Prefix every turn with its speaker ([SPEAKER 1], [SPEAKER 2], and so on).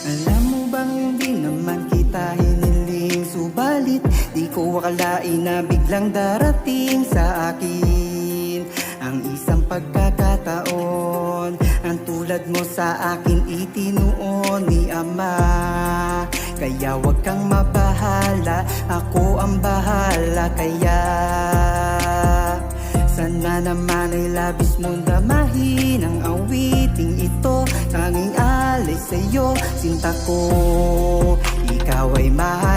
[SPEAKER 1] Alam mo bang hindi naman kita hiniling, subalit di ko akalain na biglang darating sa akin ang isang pagkakataon. Ang tulad mo sa akin itinuon ni Ama. Kaya wag kang mabahala, ako ang bahala. Kaya sana naman ay labis mong damahin ang awiting ito. Tanging alay sa'yo, sinta ko, ikaw ay mahal.